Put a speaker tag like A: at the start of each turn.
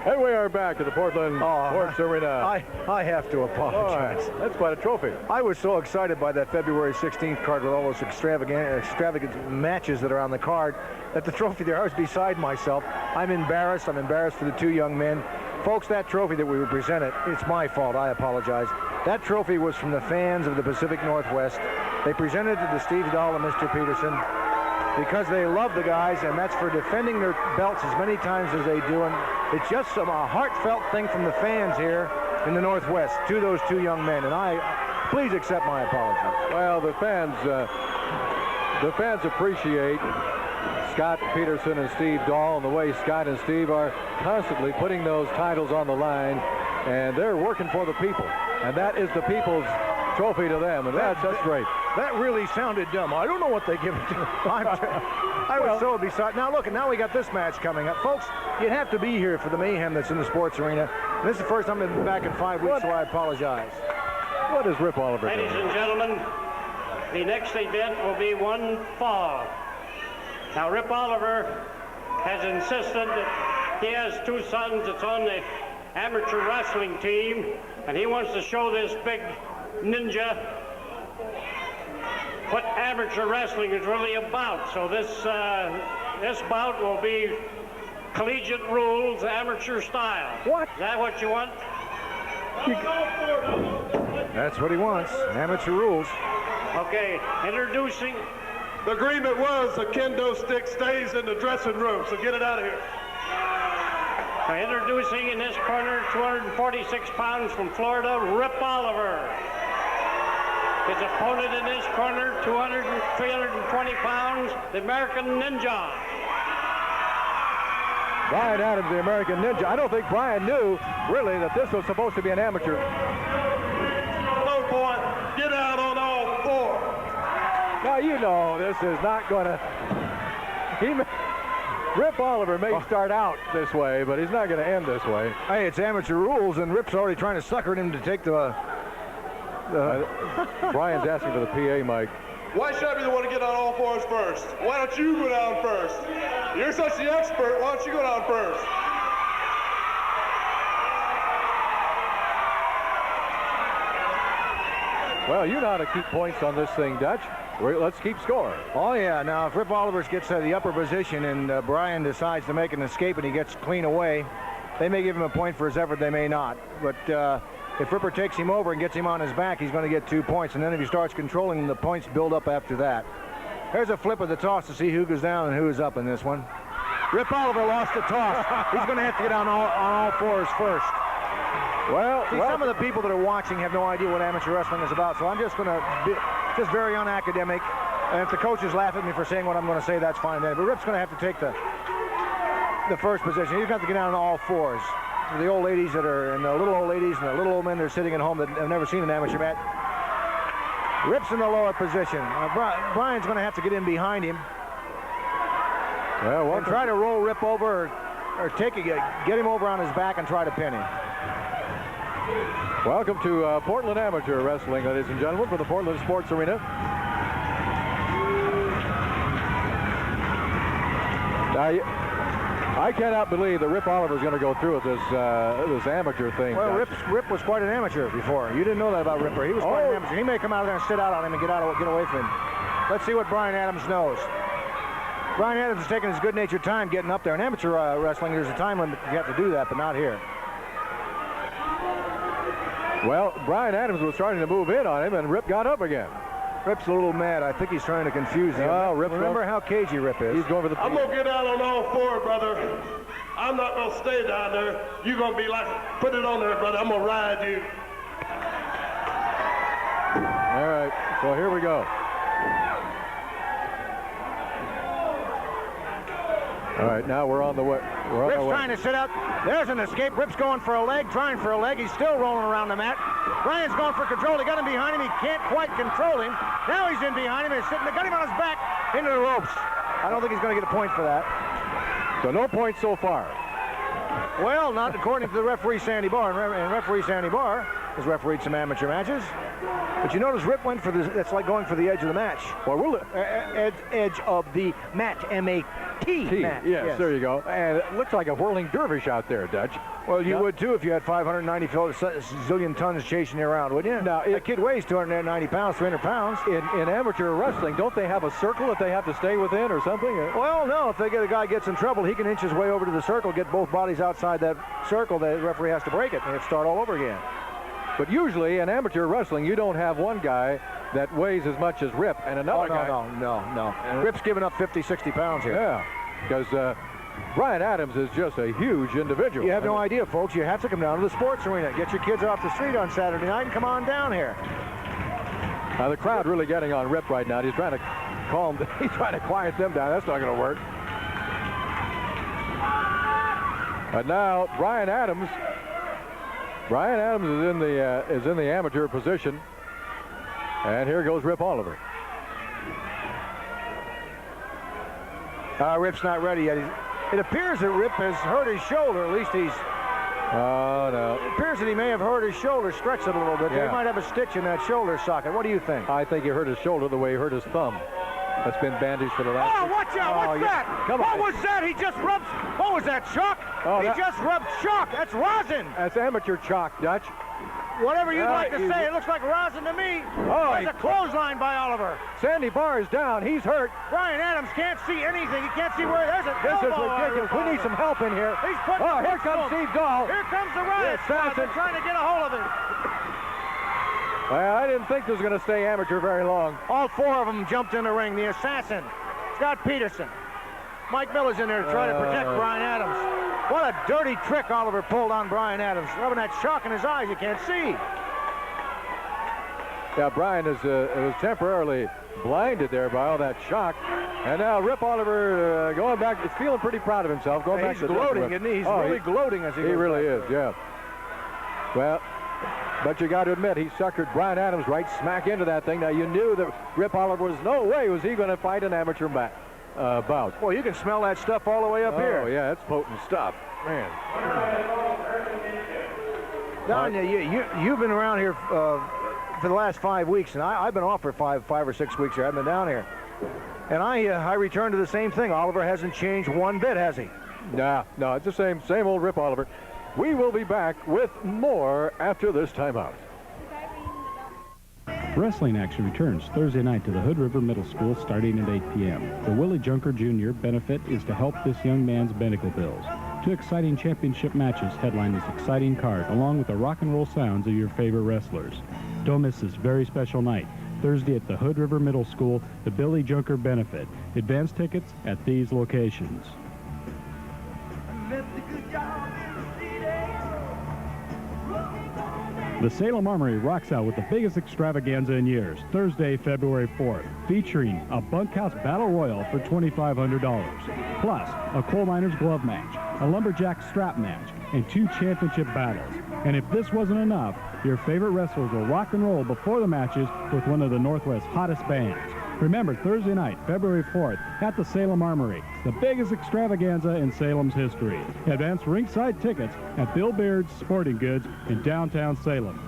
A: And we are back at the Portland Sports Arena.
B: I have to apologize.
A: Oh, that's quite a trophy.
B: I was so excited by that February 16th card with all those extravagant matches that are on the card that the trophy there, I was beside myself. I'm embarrassed. I'm embarrassed for the two young men. Folks, that trophy that we were presented, it's my fault. I apologize. That trophy was from the fans of the Pacific Northwest. They presented it to Steve Dahl and Mr. Peterson because they love the guys, and that's for defending their belts as many times as they do. And it's just a heartfelt thing from the fans here in the Northwest to those two young men. And please accept my apologies.
A: Well, the fans appreciate Scott Peterson and Steve Dahl and the way Scott and Steve are constantly putting those titles on the line, and they're working for the people. And that is the people's trophy to them, and that's great.
B: That really sounded dumb. I don't know what they give it to. I was so beside. Now look, now we got this match coming up. Folks, you'd have to be here for the mayhem that's in the sports arena. And this is the first time I've been back in 5 weeks, so I apologize.
A: What is Rip Oliver doing?
C: Ladies and gentlemen, the next event will be one fall. Now, Rip Oliver has insisted that he has two sons that's on the amateur wrestling team, and he wants to show this big ninja what amateur wrestling is really about. So this bout will be collegiate rules, amateur style.
B: What?
C: Is that what you want?
B: That's what he wants, amateur rules.
C: Okay, introducing.
D: The agreement was the kendo stick stays in the dressing room, so get it out of here.
C: Introducing in this corner, 246 pounds from Florida, Rip Oliver. His opponent in this corner, 320 pounds, the American Ninja.
A: Brian Adams, the American Ninja. I don't think Brian knew, really, that this was supposed to be an amateur.
D: Low point, get out on all four.
A: Now, you know this is not going to... Rip Oliver may start out this way, but he's not going to end this way.
B: Hey, it's amateur rules, and Rip's already trying to sucker him to take the
A: Brian's asking for the PA mic.
D: Why should I be the one to get on all fours first? Why don't you go down first? You're such the expert, why don't you go down first?
A: Well, you know how to keep points on this thing, Dutch. Let's keep score.
B: Oh, yeah. Now, if Rip Oliver gets the upper position and Brian decides to make an escape and he gets clean away, they may give him a point for his effort, they may not. But if Ripper takes him over and gets him on his back, he's going to get 2 points. And then if he starts controlling him, the points build up after that. Here's a flip of the toss to see who goes down and who is up in this one. Rip Oliver lost the toss. He's going to have to get on all fours first.
A: Well,
B: some of the people that are watching have no idea what amateur wrestling is about, so I'm just going to be just very unacademic. And if the coaches laugh at me for saying what I'm going to say, that's fine then. But Rip's going to have to take the first position. He's going to have to get down on all fours. The old ladies that are, and the little old ladies and the little old men that are sitting at home that have never seen an amateur match. Rip's in the lower position. Brian's going to have to get in behind him.
A: Well,
B: and try to roll Rip over or get him over on his back and try to pin him.
A: Welcome to Portland Amateur Wrestling, ladies and gentlemen, for the Portland Sports Arena. I cannot believe that Rip Oliver is going to go through with this amateur thing.
B: Well, Rip was quite an amateur before. You didn't know that about Ripper. He was quite an amateur. He may come out there and sit out on him and get away from him. Let's see what Brian Adams knows. Brian Adams is taking his good-natured time getting up there. In amateur wrestling, there's a time limit you have to do that, but not here.
A: Well, Brian Adams was starting to move in on him, and Rip got up again.
B: Rip's a little mad. I think he's trying to confuse him.
A: Oh,
B: Remember how cagey Rip is.
A: He's going for the...
D: I'm going to get out on all four, brother. I'm not going to stay down there. You're going to be like, put it on there, brother. I'm going to ride you.
A: All right, so here we go. All right, now we're on the way.
B: Rip's trying to sit out. There's an escape. Rip's going for a leg, trying for a leg. He's still rolling around the mat. Brian's going for control. They got him behind him. He can't quite control him. Now he's in behind him and sitting. They got him on his back into the ropes. I don't think he's going to get a point for that.
A: So no points so far.
B: Well, not according to the referee, Sandy Barr. And referee Sandy Barr has refereed some amateur matches. But you notice Rip went for this. That's like going for the edge of the match.
A: Well,
B: edge of the match. T.
A: Yes, there you go. And it looks like a whirling dervish out there, Dutch.
B: Well, you would too if you had 590 zillion tons chasing you around, wouldn't you?
A: Now,
B: that kid weighs 290 pounds, 300 pounds.
A: In amateur wrestling, don't they have a circle that they have to stay within or something?
B: Well, no. If a guy gets in trouble, he can inch his way over to the circle, get both bodies outside that circle. The referee has to break it, and they have to start all over again.
A: But usually in amateur wrestling, you don't have one guy that weighs as much as Rip and another guy.
B: No. Rip's giving up 50, 60 pounds here.
A: Yeah, because Brian Adams is just a huge individual.
B: You have no idea, folks. You have to come down to the sports arena. Get your kids off the street on Saturday night and come on down here.
A: Now the crowd really getting on Rip right now. He's trying to calm. He's trying to quiet them down. That's not going to work. But now Brian Adams is in the amateur position, and here goes Rip Oliver.
B: Rip's not ready yet. It appears that Rip has hurt his shoulder. At least he's.
A: Oh, no.
B: It appears that he may have hurt his shoulder. Stretch it a little bit.
A: Yeah.
B: He might have a stitch in that shoulder socket. What do you think?
A: I think he hurt his shoulder the way he hurt his thumb. That's been bandaged for the last.
B: Oh, watch out! What's that?
A: Come on.
B: What was that? He just rubbed. What was that? Chalk?
A: Oh,
B: he just rubbed chalk. That's rosin.
A: That's amateur chalk, Dutch.
B: Whatever you'd like to say, it looks like rosin to me.
A: Oh,
B: There's a clothesline by Oliver.
A: Sandy Barr is down. He's hurt.
B: Brian Adams can't see anything. He can't see where. There's a.
A: This is
B: elbow
A: ridiculous. We need some help in here.
B: He's putting.
A: Oh, here comes Steve Dahl.
B: Here comes the riot squad. They're trying to get a hold of him.
A: Well, I didn't think this was going to stay amateur very long.
B: All four of them jumped in the ring. The assassin, Scott Peterson. Mike Miller's in there to try to protect Brian Adams. What a dirty trick Oliver pulled on Brian Adams. Rubbing that chalk in his eyes, you can't see.
A: Yeah, Brian was temporarily blinded there by all that shock. And now Rip Oliver going back. He's feeling pretty proud of himself. Going back
B: He's
A: to the
B: gloating,
A: dressing room.
B: isn't he? He's really gloating as he goes
A: really
B: back.
A: is, yeah. Well, but you got to admit, he suckered Brian Adams right smack into that thing. Now, you knew that Rip Oliver was no way was he going to fight an amateur bout.
B: Well, you can smell that stuff all the way up here.
A: Oh, yeah, it's potent stuff. Man.
B: Don, you've been around here for the last 5 weeks, and I've been off for five or 6 weeks here. I've been down here. And I returned to the same thing. Oliver hasn't changed one bit, has he?
A: No, it's the same old Rip Oliver. We will be back with more after this timeout.
E: Wrestling action returns Thursday night to the Hood River Middle School starting at 8 p.m. The Willie Junker Jr. benefit is to help this young man's medical bills. 2 exciting championship matches headline this exciting card, along with the rock and roll sounds of your favorite wrestlers. Don't miss this very special night, Thursday at the Hood River Middle School, the Billy Junker benefit. Advance tickets at these locations. The Salem Armory rocks out with the biggest extravaganza in years, Thursday, February 4th, featuring a bunkhouse battle royal for $2,500, plus a coal miner's glove match, a lumberjack strap match, and 2 championship battles. And if this wasn't enough, your favorite wrestlers will rock and roll before the matches with one of the Northwest's hottest bands. Remember, Thursday night, February 4th, at the Salem Armory, the biggest extravaganza in Salem's history. Advance ringside tickets at Bill Beard's Sporting Goods in downtown Salem.